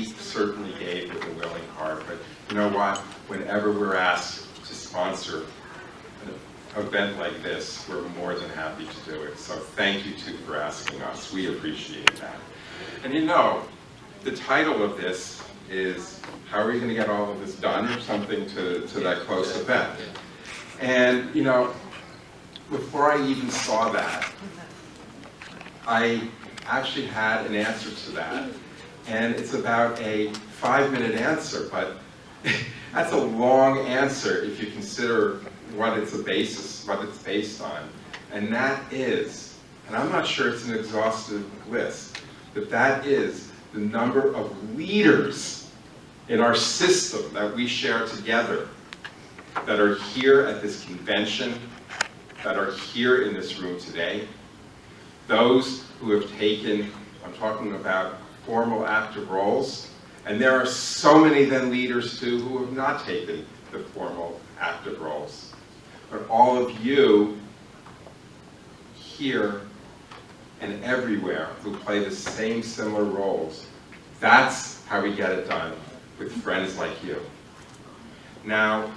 certainly gave with a willing heart, but you know what? Whenever we're asked to sponsor an event like this, we're more than happy to do it. So thank you too for asking us. We appreciate that. And you know, the title of this is, how are we going to get all of this done, or something to that close event. And you know, before I even saw that, I actually had an answer to that. And it's about a 5-minute answer, but that's a long answer if you consider what it's based on. And that is, and I'm not sure it's an exhaustive list, but that is the number of leaders in our system that we share together, that are here at this convention, that are here in this room today. Those who have taken, I'm talking about formal active roles, and there are so many then leaders too who have not taken the formal active roles. But all of you here and everywhere who play the same similar roles, that's how we get it done, with friends like you. Now,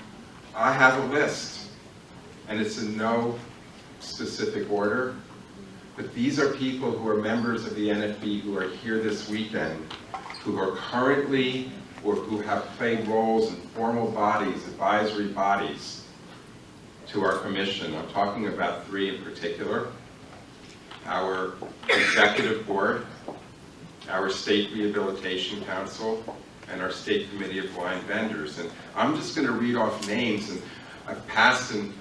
I have a list, and it's in no specific order, but these are people who are members of the NFB who are here this weekend, who are currently or who have played roles in formal bodies, advisory bodies, to our commission. I'm talking about 3 in particular: our executive board, our state rehabilitation council, and our state committee of blind vendors. And I'm just going to read off names and past and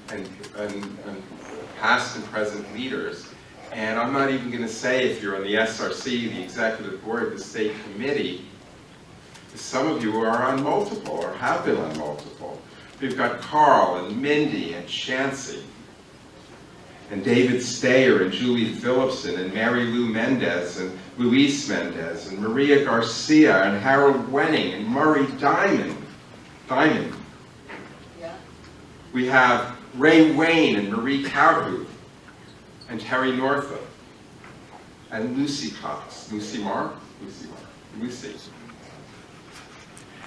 present leaders. And I'm not even going to say if you're on the SRC, the executive board, the state committee. Some of you are on multiple or have been on multiple. We've got Carl and Mindy and Chancy, and David Stayer and Julie Phillipson and Mary Lou Mendez and Luis Mendez and Maria Garcia and Harold Wenning and Murray Diamond. Yeah. We have Ray Wayne and Marie Cowhoo and Terry Northup and Lucy Cox. Lucy.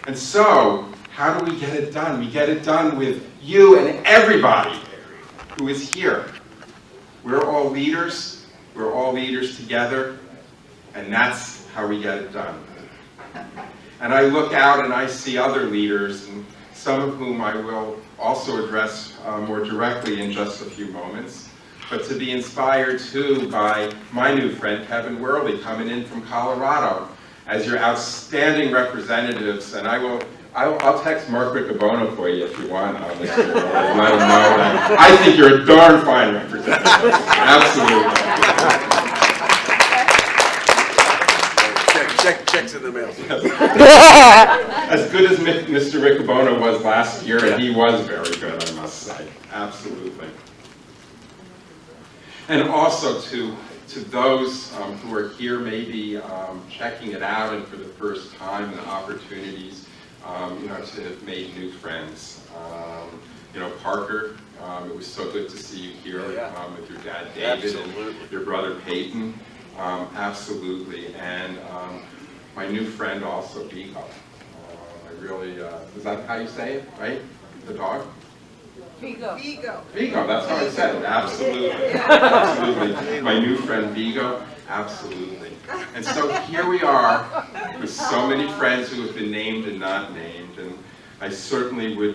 And so, how do we get it done? We get it done with you and everybody who is here. We're all leaders together, and that's how we get it done. And I look out and I see other leaders, and some of whom I will also address more directly in just a few moments, but to be inspired too by my new friend Kevin Worley coming in from Colorado as your outstanding representatives. And I'll text Mark Riccobono for you if you want. I'll let him know that I think you're a darn fine representative. Absolutely. Checks in the mail. As good as Mr. Riccobono was last year, and he was very good, I must say. Absolutely. And also to those who are here maybe checking it out and for the first time, the opportunities to have made new friends. Parker, it was so good to see you here with your dad David and your brother Peyton. Absolutely. And my new friend also, Vigo. I really, is that how you say it, right? The dog? Vigo, that's how I said it, absolutely. Absolutely. My new friend Vigo, absolutely. And so here we are with so many friends who have been named and not named, and I certainly would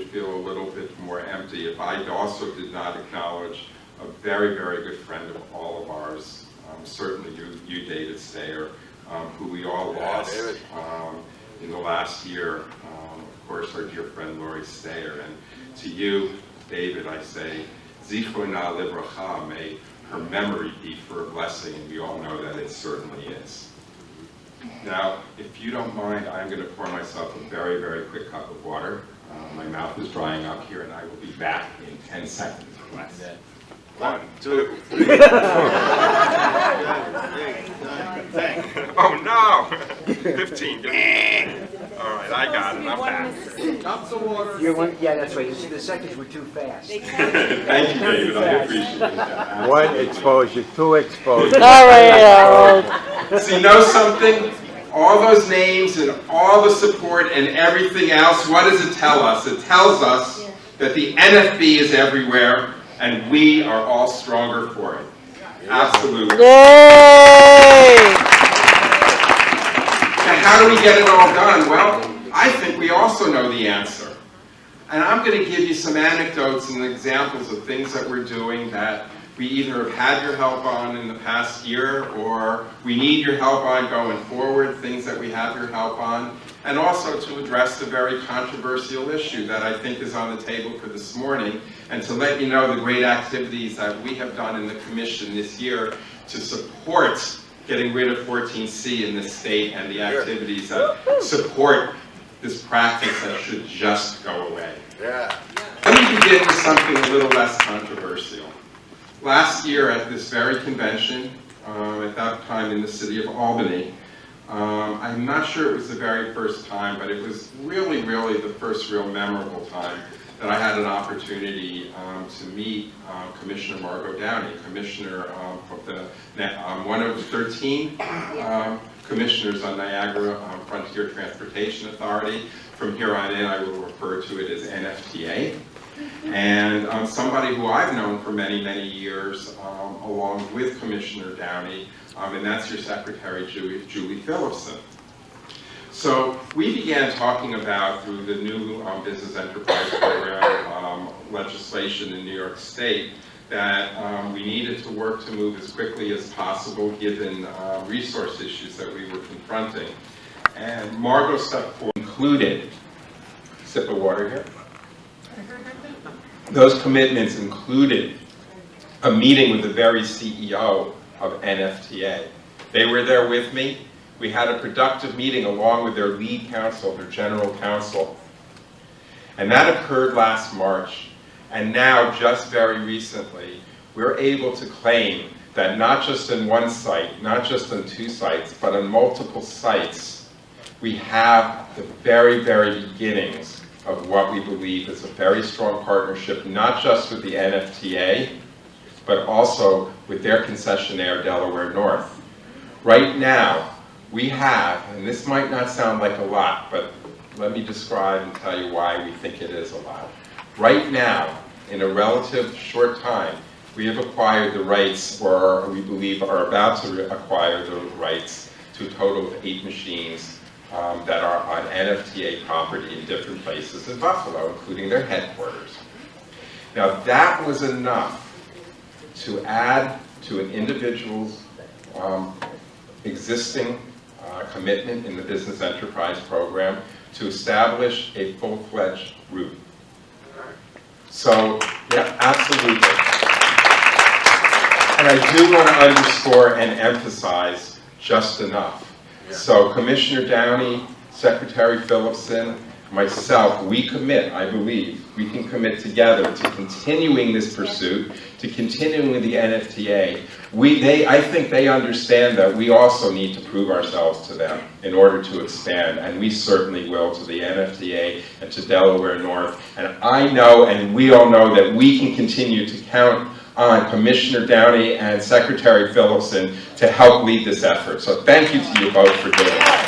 feel a little bit more empty if I also did not acknowledge a very, very good friend of all of ours, certainly you David Stayer, who we all lost in the last year. Of course, our dear friend Lori Stayer. And to you, David, I say, Zichrona Livracha, may her memory be for a blessing, and we all know that it certainly is. Now, if you don't mind, I'm going to pour myself a very, very quick cup of water. My mouth is drying up here, and I will be back in 10 seconds. 1, 2, 3. Oh no! 15. All right, I got it. I'm back. Top the water. Yeah, that's right. The seconds were too fast. Thank you, David. I appreciate that. One exposure, two exposure. All right, Harold. So you know something? All those names and all the support and everything else, what does it tell us? It tells us that the NFB is everywhere and we are all stronger for it. Absolutely. Yay! Now, how do we get it all done? Well, I think we also know the answer. And I'm going to give you some anecdotes and examples of things that we're doing that we either have had your help on in the past year or we need your help on going forward, things that we have your help on, and also to address the very controversial issue that I think is on the table for this morning, and to let you know the great activities that we have done in the Commission this year to support getting rid of 14C in this state and the activities that support this practice that should just go away. Yeah. Let me begin with something a little less controversial. Last year at this very convention, at that time in the city of Albany, I'm not sure it was the very first time, but it was really, really the first real memorable time that I had an opportunity to meet Commissioner Margot Downey, Commissioner of one of 13 commissioners on Niagara Frontier Transportation Authority. From here on in, I will refer to it as NFTA. And somebody who I've known for many, many years, along with Commissioner Downey, and that's your Secretary, Julie Phillipson. So we began talking about, through the new Business Enterprise Program legislation in New York State, that we needed to work to move as quickly as possible given resource issues that we were confronting. And Margot stepped forward, included, sip of water here. Those commitments included a meeting with the very CEO of NFTA. They were there with me. We had a productive meeting along with their lead counsel, their general counsel. And that occurred last March. And now, just very recently, we're able to claim that not just in one site, not just on 2 sites, but on multiple sites, we have the very, very beginnings of what we believe is a very strong partnership, not just with the NFTA, but also with their concessionaire, Delaware North. Right now, we have, and this might not sound like a lot, but let me describe and tell you why we think it is a lot. Right now, in a relative short time, we have acquired the rights, or we believe are about to acquire the rights, to a total of 8 machines that are on NFTA property in different places in Buffalo, including their headquarters. Now that was enough to add to an individual's existing commitment in the Business Enterprise Program to establish a full-fledged route. So, yeah, absolutely. And I do want to underscore and emphasize just enough. So Commissioner Downey, Secretary Phillipson, myself, we commit, I believe, we can commit together to continuing this pursuit, to continuing with the NFTA. I think they understand that we also need to prove ourselves to them in order to expand, and we certainly will, to the NFTA and to Delaware North. And I know, and we all know, that we can continue to count on Commissioner Downey and Secretary Phillipson to help lead this effort. So thank you to you both for doing that.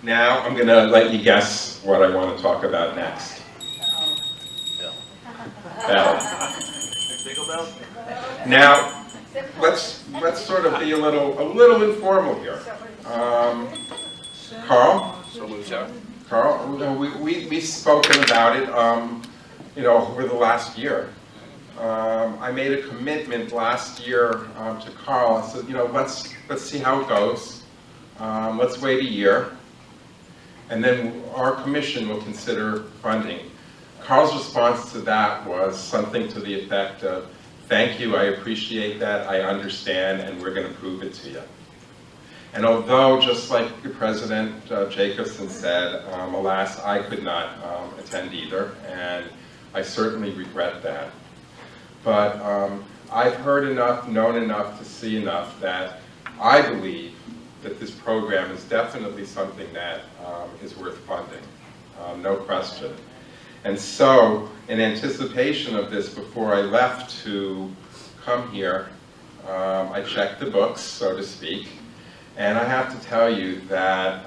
Now I'm going to let you guess what I want to talk about next. Bell. Now, let's sort of be a little informal here. Carl? Carl, we've spoken about it, over the last year. I made a commitment last year to Carl. I said, let's see how it goes. Let's wait a year, and then our commission will consider funding. Carl's response to that was something to the effect of, thank you, I appreciate that, I understand, and we're going to prove it to you. And although, just like President Jacobson said, alas, I could not attend either, and I certainly regret that. But I've heard enough, known enough to see enough that I believe that this program is definitely something that is worth funding, no question. And so, in anticipation of this, before I left to come here, I checked the books, so to speak, and I have to tell you that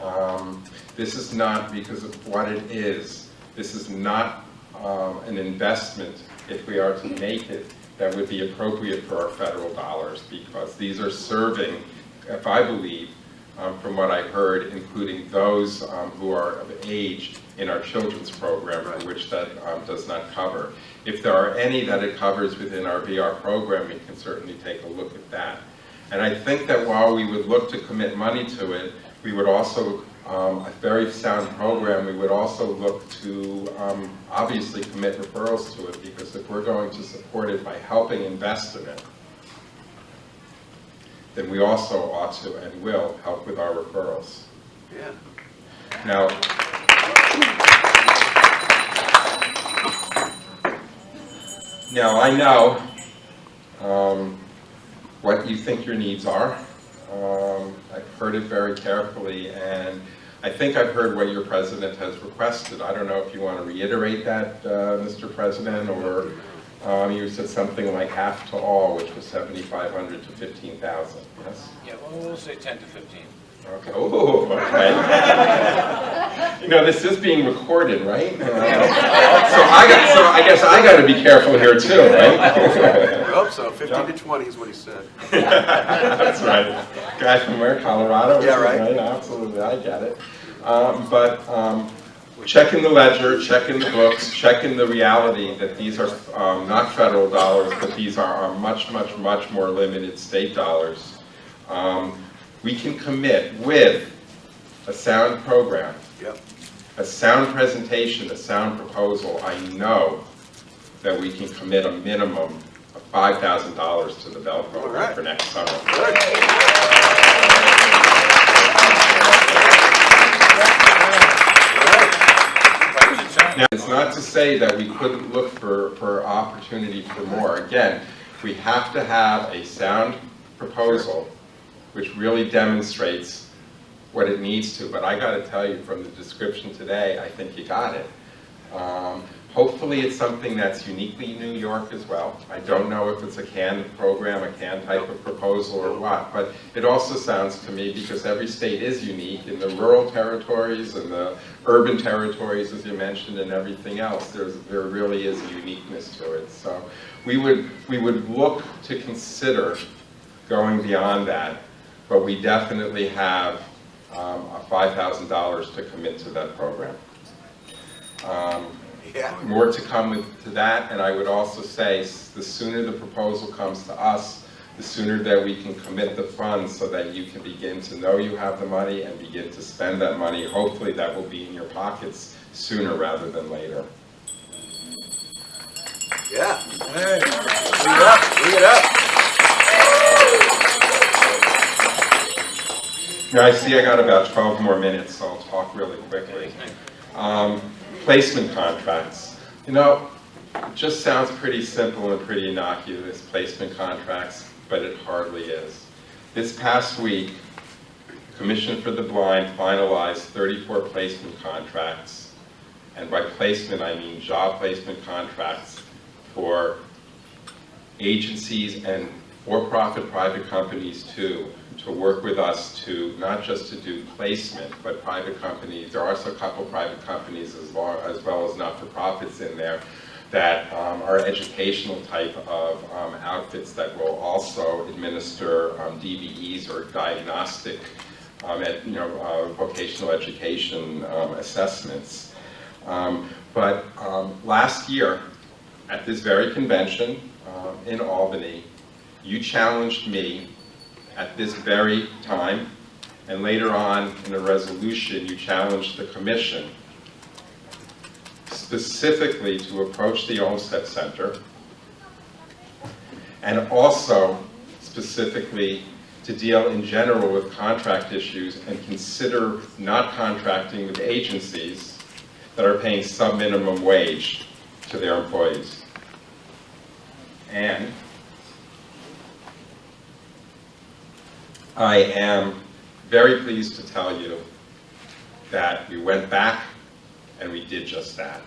this is not because of what it is. This is not an investment, if we are to make it, that would be appropriate for our federal dollars, because these are serving, if I believe, from what I heard, including those who are of age in our children's program, which that does not cover. If there are any that it covers within our VR program, we can certainly take a look at that. And I think that while we would look to commit money to it, we would also, a very sound program, we would also look to obviously commit referrals to it, because if we're going to support it by helping invest in it, then we also ought to and will help with our referrals. Yeah. Now I know what you think your needs are. I've heard it very carefully, and I think I've heard what your president has requested. I don't know if you want to reiterate that, Mr. President, or you said something like half to all, which was 7,500 to 15,000. Yes. Yeah, well, we'll say 10 to 15. Okay. Oh, okay. You know, this is being recorded, right? So I guess I got to be careful here too, right? I hope so. 15 to 20 is what he said. That's right. Guy from where? Colorado? Yeah, right. Absolutely, I get it. Checking the ledger, checking the books, checking the reality that these are not federal dollars, but these are much, much, much more limited state dollars. We can commit with a sound program, Yep. a sound presentation, a sound proposal. I know that we can commit a minimum of $5,000 to the Bell program right. for next summer. Good. Now, it's not to say that we couldn't look for opportunity for more. Again, we have to have a sound proposal which really demonstrates what it needs to. But I got to tell you, from the description today, I think you got it. Hopefully it's something that's uniquely New York as well. I don't know if it's a CAN program, a CAN type of proposal or what, but it also sounds to me, because every state is unique, in the rural territories and the urban territories, as you mentioned, and everything else, there really is a uniqueness to it. So we would look to consider going beyond that, but we definitely have $5,000 to commit to that program. Yeah. More to come to that, and I would also say the sooner the proposal comes to us, the sooner that we can commit the funds so that you can begin to know you have the money and begin to spend that money. Hopefully that will be in your pockets sooner rather than later. Yeah. Hey. Bring it up. Bring it up. Now I see I got about 12 more minutes, so I'll talk really quickly. Placement contracts. You know, it just sounds pretty simple and pretty innocuous, placement contracts, but it hardly is. This past week, Commission for the Blind finalized 34 placement contracts, and by placement I mean job placement contracts for agencies and for-profit private companies too, to work with us to not just to do placement, but private companies. There are also a couple private companies as well as not-for-profits in there that are educational type of outfits that will also administer DBEs or diagnostic, vocational education assessments. But last year, at this very convention in Albany, you challenged me at this very time, and later on in a resolution, you challenged the Commission specifically to approach the Olmsted Center, and also specifically to deal in general with contract issues and consider not contracting with agencies that are paying sub-minimum wage to their employees. And I am very pleased to tell you that we went back and we did just that.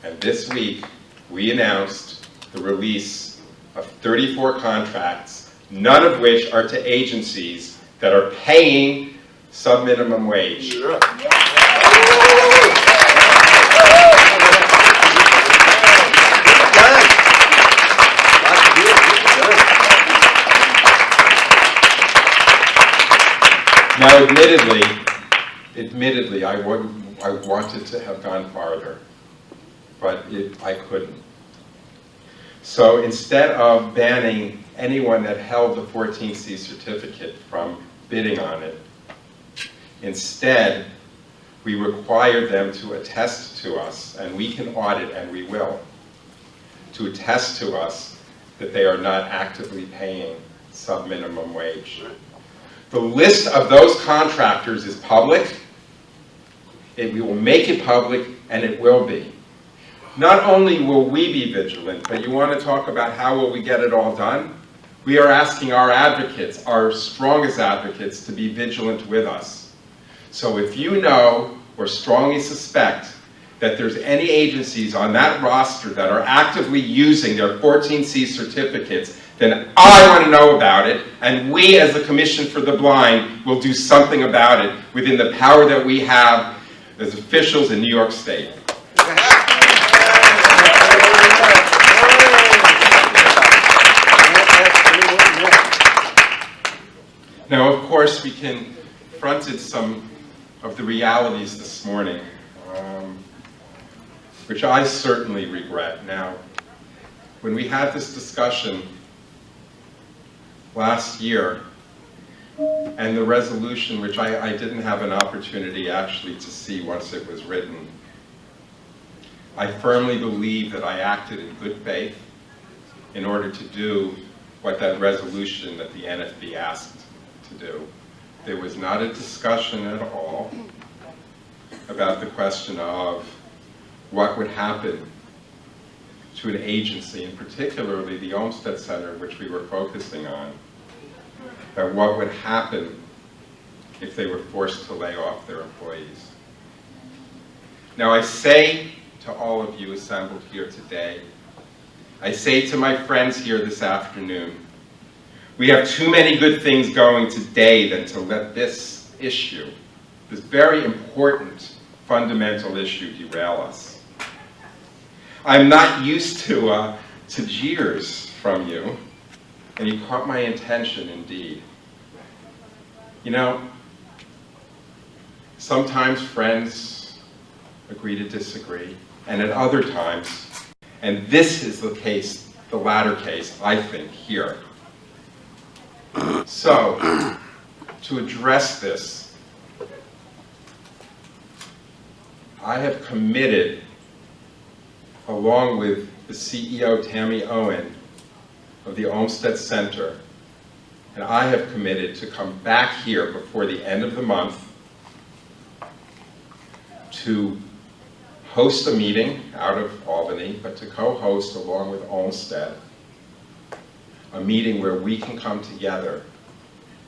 And this week, we announced the release of 34 contracts, none of which are to agencies that are paying sub-minimum wage. Now, admittedly, I wanted to have gone farther, but I couldn't. So instead of banning anyone that held the 14C certificate from bidding on it, instead, we required them to attest to us, and we can audit, and we will, to attest to us that they are not actively paying sub-minimum wage. The list of those contractors is public. We will make it public, and it will be. Not only will we be vigilant, but you want to talk about how will we get it all done? We are asking our advocates, our strongest advocates, to be vigilant with us. So if you know or strongly suspect that there's any agencies on that roster that are actively using their 14C certificates, then I want to know about it, and we as the Commission for the Blind will do something about it within the power that we have as officials in New York State. Now, of course, we confronted some of the realities this morning, which I certainly regret. Now, when we had this discussion last year, and the resolution, which I didn't have an opportunity actually to see once it was written, I firmly believe that I acted in good faith in order to do what that resolution that the NFB asked to do. There was not a discussion at all about the question of what would happen to an agency, and particularly the Olmsted Center, which we were focusing on, that what would happen if they were forced to lay off their employees. Now, I say to all of you assembled here today, I say to my friends here this afternoon, we have too many good things going today than to let this issue, this very important fundamental issue, derail us. I'm not used to jeers from you, and you caught my intention indeed. You know, sometimes friends agree to disagree, and at other times, and this is the case, the latter case, I think, here. So, to address this, I have committed, along with the CEO, Tammy Owen, of the Olmsted Center, and I have committed to come back here before the end of the month to host a meeting out of Albany, but to co-host along with Olmsted, a meeting where we can come together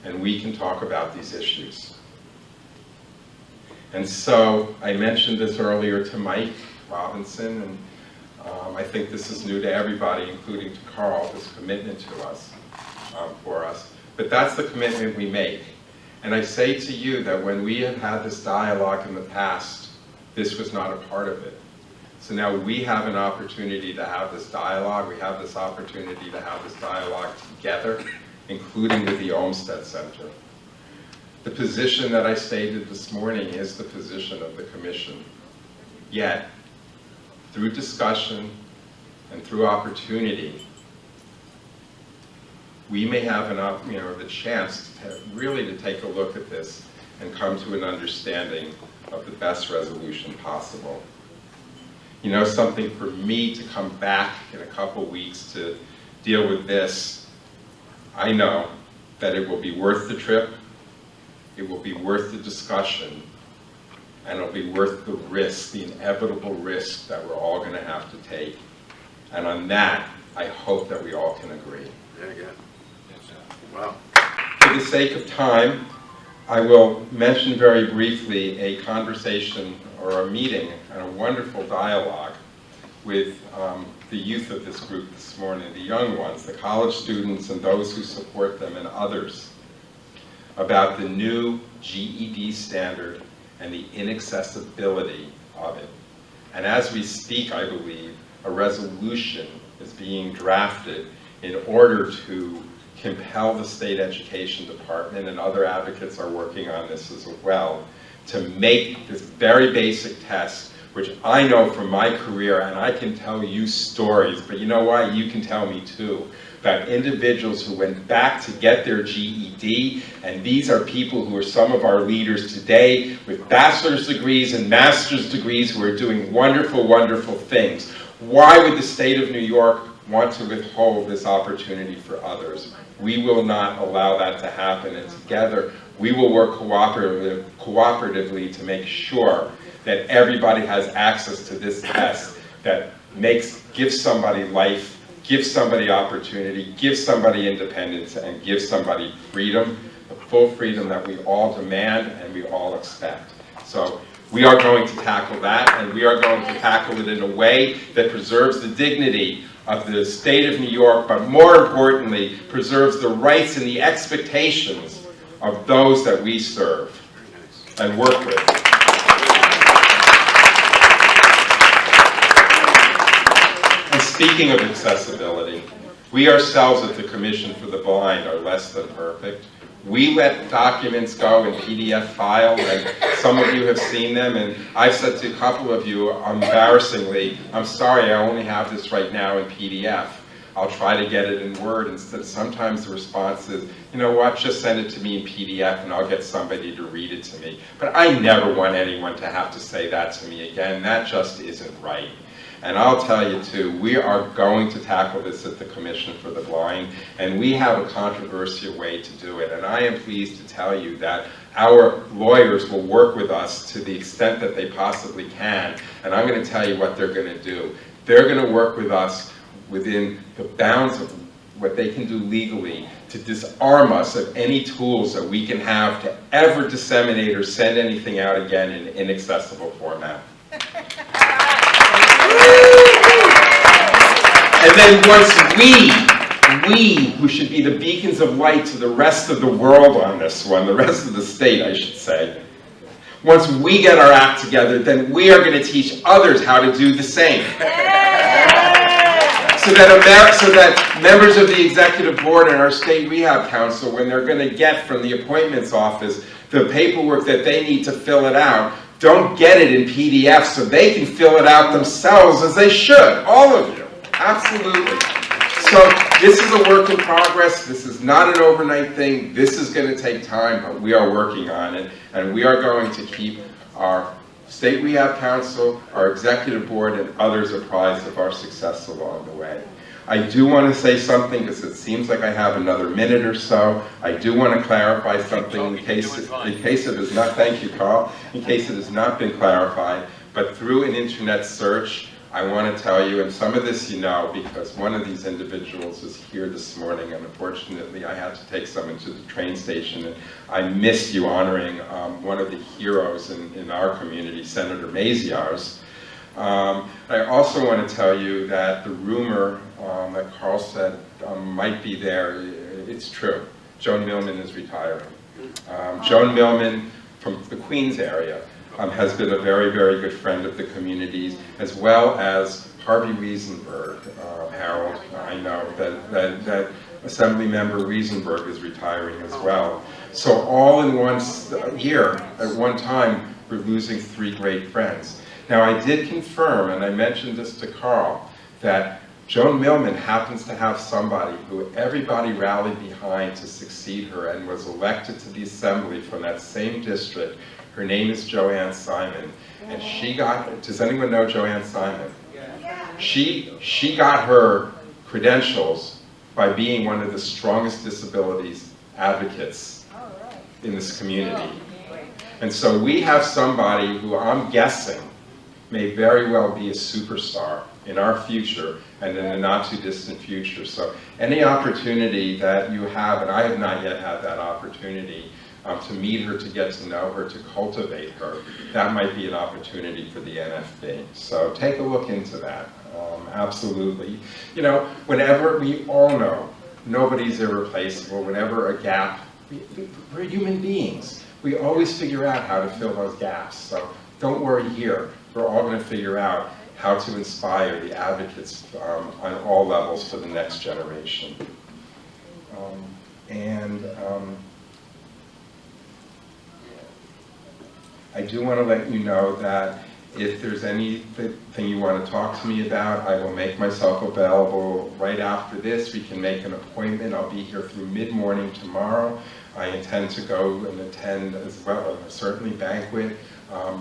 and we can talk about these issues. And so I mentioned this earlier to Mike Robinson, and I think this is new to everybody, including to Carl, this commitment to us, for us. But that's the commitment we make. And I say to you that when we have had this dialogue in the past, this was not a part of it. So now we have an opportunity to have this dialogue. We have this opportunity to have this dialogue together, including with the Olmsted Center. The position that I stated this morning is the position of the Commission. Yet, through discussion and through opportunity, we may have the chance to really to take a look at this and come to an understanding of the best resolution possible. You know, something for me to come back in a couple weeks to deal with this, I know that it will be worth the trip, it will be worth the discussion, and it'll be worth the risk, the inevitable risk that we're all going to have to take. And on that, I hope that we all can agree. Very good. Wow. For the sake of time, I will mention very briefly a conversation or a meeting and a wonderful dialogue with the youth of this group this morning, the young ones, the college students and those who support them and others, about the new GED standard and the inaccessibility of it. And as we speak, I believe, a resolution is being drafted in order to compel the state education department, and other advocates are working on this as well, to make this very basic test, which I know from my career, and I can tell you stories, but you know what, you can tell me too, about individuals who went back to get their GED, and these are people who are some of our leaders today with bachelor's degrees and master's degrees who are doing wonderful, wonderful things. Why would the state of New York want to withhold this opportunity for others? We will not allow that to happen, and together we will work cooperatively to make sure that everybody has access to this test that gives somebody life, gives somebody opportunity, gives somebody independence, and gives somebody freedom, the full freedom that we all demand and we all expect. So we are going to tackle that, and we are going to tackle it in a way that preserves the dignity of the state of New York, but more importantly, preserves the rights and the expectations of those that we serve and work with. And speaking of accessibility, we ourselves at the Commission for the Blind are less than perfect. We let documents go in PDF file, and some of you have seen them, and I've said to a couple of you, embarrassingly, I'm sorry, I only have this right now in PDF. I'll try to get it in Word instead. Sometimes the response is, you know what, just send it to me in PDF and I'll get somebody to read it to me. But I never want anyone to have to say that to me again. That just isn't right. And I'll tell you too, we are going to tackle this at the Commission for the Blind, and we have a controversial way to do it. And I am pleased to tell you that our lawyers will work with us to the extent that they possibly can. And I'm going to tell you what they're going to do. They're going to work with us within the bounds of what they can do legally to disarm us of any tools that we can have to ever disseminate or send anything out again in inaccessible format. And then once we, who should be the beacons of light to the rest of the world on this one, the rest of the state, I should say, once we get our act together, then we are going to teach others how to do the same. So that members of the executive board and our state rehab council, when they're going to get from the appointments office the paperwork that they need to fill it out, don't get it in PDF so they can fill it out themselves as they should. All of you. Absolutely. So this is a work in progress. This is not an overnight thing. This is going to take time, but we are working on it. And we are going to keep our State Rehab Council, our executive board, and others apprised of our success along the way. I do want to say something because it seems like I have another minute or so. I do want to clarify something in case it has not, thank you, Carl, in case it has not been clarified. But through an internet search, I want to tell you, and some of this you know, because one of these individuals is here this morning, and unfortunately I had to take someone to the train station, and I missed you honoring one of the heroes in our community, Senator Maziarz. I also want to tell you that the rumor that Carl said might be there, it's true. Joan Millman is retiring. Joan Millman from the Queens area has been a very, very good friend of the communities, as well as Harvey Riesenberg, Harold. I know that Assembly Member Riesenberg is retiring as well. So all in one year, at one time, we're losing 3 great friends. Now I did confirm, and I mentioned this to Carl, that Joan Millman happens to have somebody who everybody rallied behind to succeed her and was elected to the Assembly from that same district. Her name is Joanne Simon, and she got, does anyone know Joanne Simon? She got her credentials by being one of the strongest disabilities advocates in this community. And so we have somebody who I'm guessing may very well be a superstar in our future and in a not too distant future. So any opportunity that you have, and I have not yet had that opportunity, to meet her, to get to know her, to cultivate her, that might be an opportunity for the NFB. So take a look into that. Absolutely. You know, whenever, we all know, nobody's irreplaceable. Whenever a gap, we're human beings. We always figure out how to fill those gaps. So don't worry here. We're all going to figure out how to inspire the advocates on all levels for the next generation. I do want to let you know that if there's anything you want to talk to me about, I will make myself available right after this. We can make an appointment. I'll be here through mid-morning tomorrow. I intend to go and attend as well, certainly banquet,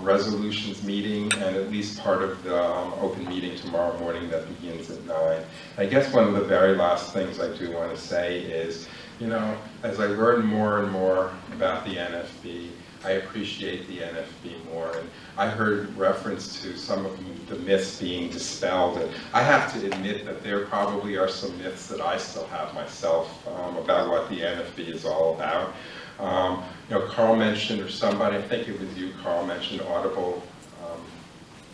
resolutions meeting, and at least part of the open meeting tomorrow morning that begins at 9. I guess one of the very last things I do want to say is, you know, as I learn more and more about the NFB, I appreciate the NFB more, and I heard reference to some of the myths being dispelled, and I have to admit that there probably are some myths that I still have myself about what the NFB is all about. You know, Carl mentioned, or somebody, I think it was you, Carl, mentioned audible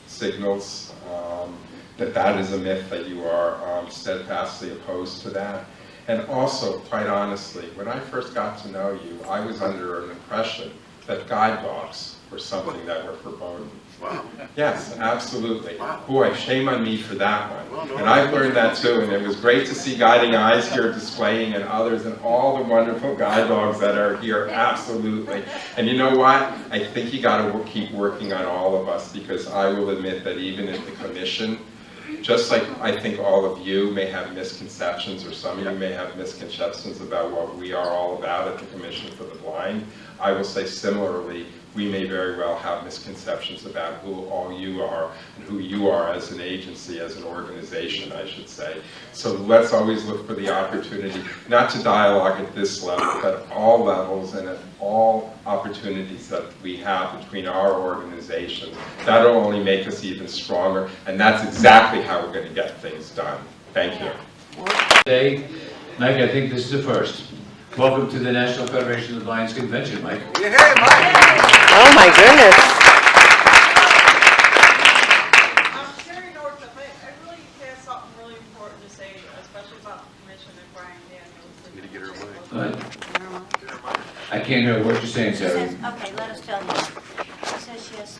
signals, that is a myth, that you are steadfastly opposed to that. And also, quite honestly, when I first got to know you, I was under an impression that guide dogs were something that were forbidden. Wow. Yes, absolutely. Wow. Boy, shame on me for that one. Well, no, And I've learned that too, and it was great to see Guiding Eyes here displaying, and others, and all the wonderful guide dogs that are here, absolutely. And you know what? I think you got to keep working on all of us, because I will admit that even at the commission, just like I think all of you may have misconceptions, or some of you may have misconceptions about what we are all about at the Commission for the Blind, I will say similarly, we may very well have misconceptions about who all you are and who you are as an agency, as an organization, I should say. So let's always look for the opportunity, not to dialogue at this level, but at all levels and at all opportunities that we have between our organizations. That'll only make us even stronger, and that's exactly how we're going to get things done. Thank you. Today, Mike, I think this is the first. Welcome to the National Federation of the Blind's Convention, Mike. Yeah, Mike. Oh my goodness. Sherry North, I really have something really important to say, especially about the commission and Brian Daniels. Need to get her away. Go ahead. I can't hear what you're saying, Sarah. Okay, let us tell you.